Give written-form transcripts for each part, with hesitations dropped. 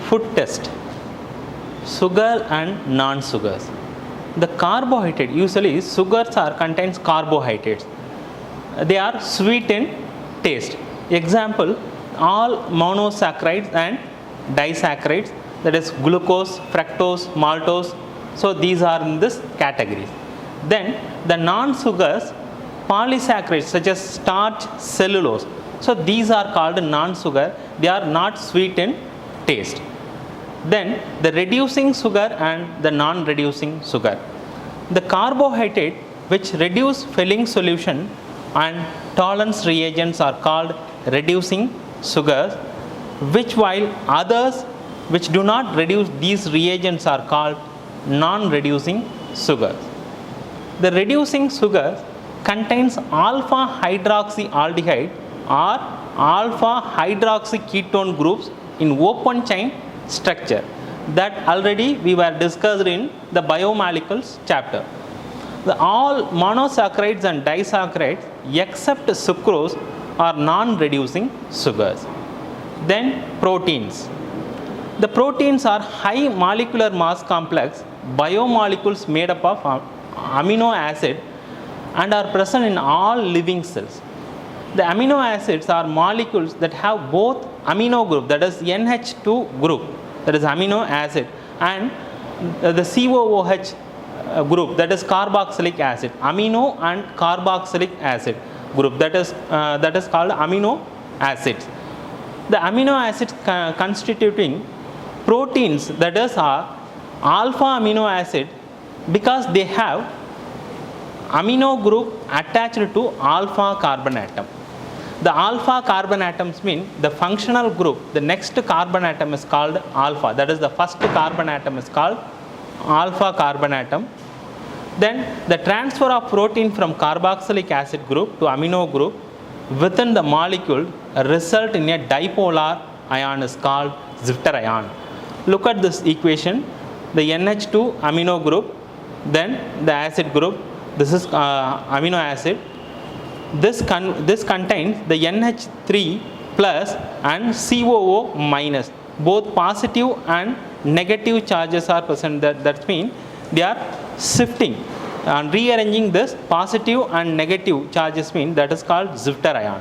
food test, sugar and non-sugars. The carbohydrate, usually sugars are contains carbohydrates. They are sweet in taste. Example, all monosaccharides and disaccharides, that is glucose, fructose, maltose. So these are in this category. Then the non-sugars, polysaccharides such as starch, cellulose. So these are called non-sugar. They are not sweet in taste. Then the reducing sugar and the non-reducing sugar. The carbohydrate which reduce filling solution and tolerance reagents are called reducing sugars, which while others which do not reduce these reagents are called non-reducing sugars. The reducing sugar contains alpha hydroxyaldehyde or alpha hydroxyketone groups in open chain structure that already we were discussed in the biomolecules chapter. All monosaccharides and disaccharides except sucrose are non-reducing sugars. Then proteins. The proteins are high molecular mass complex biomolecules made up of amino acid and are present in all living cells. The amino acids are molecules that have both amino group, that is NH2 group, that is amino acid, and the COOH group, that is carboxylic acid, amino and carboxylic acid group, that is called amino acids. The amino acids constituting proteins, that is alpha amino acid, because they have amino group attached to alpha carbon atom. The alpha carbon atoms mean the functional group, the next carbon atom is called alpha, that is the first carbon atom is called alpha carbon atom. Then the transfer of protein from carboxylic acid group to amino group within the molecule result in a dipolar ion is called Zwitter ion. Look at this equation, the NH2 amino group, then the acid group, this is amino acid. This contains the NH3 plus and COO minus. Both positive and negative charges are present. That means they are shifting and rearranging this positive and negative charges mean that is called Zwitter ion.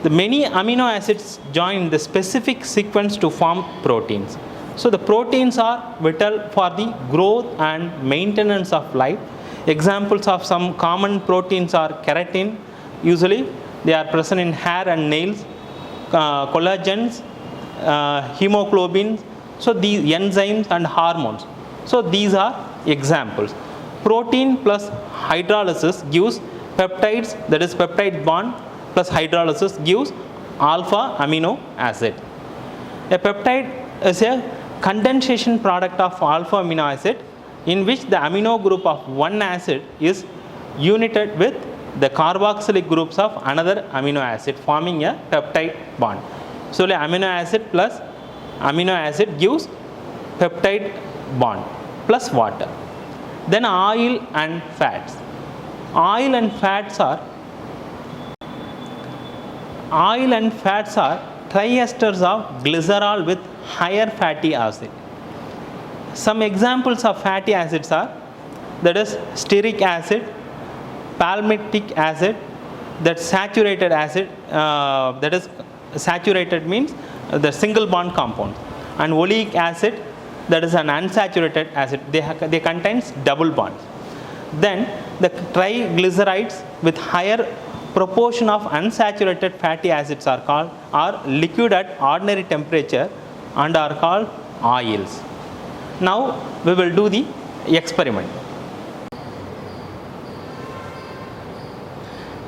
The many amino acids join the specific sequence to form proteins. So the proteins are vital for the growth and maintenance of life. Examples of some common proteins are keratin, usually they are present in hair and nails, collagens, hemoglobins, so these enzymes and hormones. So these are examples. Protein plus hydrolysis gives peptides, that is peptide bond plus hydrolysis gives alpha amino acid. A peptide is a condensation product of alpha amino acid in which the amino group of one acid is united with the carboxylic groups of another amino acid forming a peptide bond. So the amino acid plus amino acid gives peptide bond plus water. Then oil and fats. Oil and fats are triesters of glycerol with higher fatty acid. Some examples of fatty acids are, that is stearic acid, palmitic acid, that saturated acid, that is saturated means the single bond compound, and oleic acid, that is an unsaturated acid, they contains double bonds. Then the triglycerides with higher proportion of unsaturated fatty acids are liquid at ordinary temperature and are called oils. Now we will do the experiment.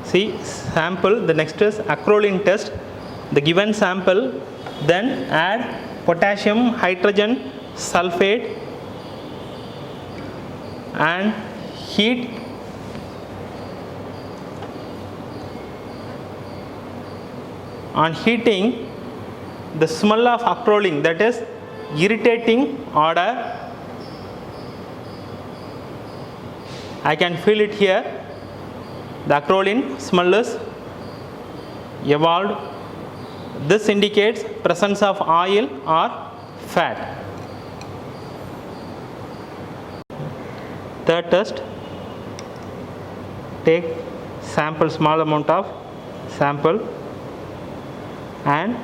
See sample, the next is acrolein test. The given sample, then add potassium hydrogen sulfate and heat. On heating, the smell of acrolein, that is irritating odor, I can feel it here. The acrolein smell is evolved. This indicates presence of oil or fat. Third test, take sample, small amount of sample and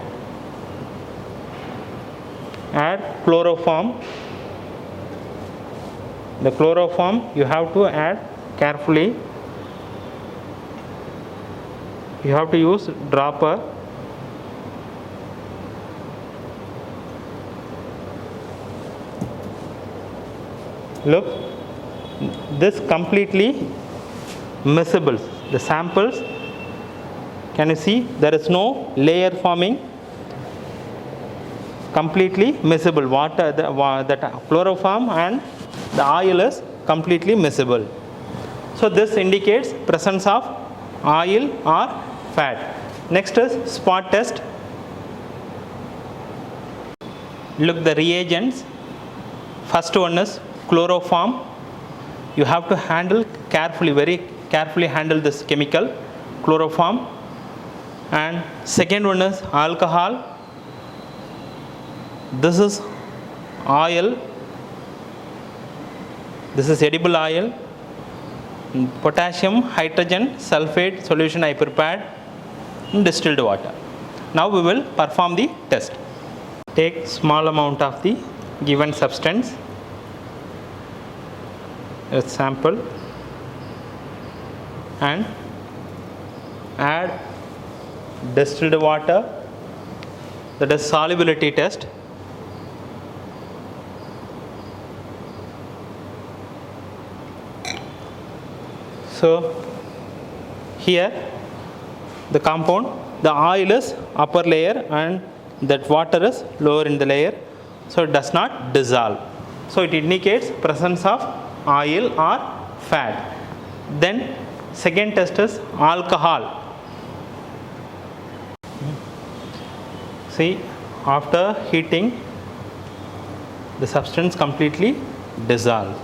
add chloroform. The chloroform you have to add carefully. You have to use dropper. Look, this completely miscible. The samples, can you see there is no layer forming, completely miscible. Water, that chloroform and the oil is completely miscible. So this indicates presence of oil or fat. Next is spot test. Look, the reagents. First one is chloroform. You have to handle carefully, very carefully handle this chemical, chloroform. And second one is alcohol. This is oil. This is edible oil. Potassium hydrogen sulfate solution I prepared in distilled water. Now we will perform the test. Take small amount of the given substance, a sample, and add distilled water, that is solubility test. So here the compound, the oil is upper layer and that water is lower in the layer, so it does not dissolve. So it indicates presence of oil or fat. Then second test is alcohol. See, after heating the substance completely dissolve.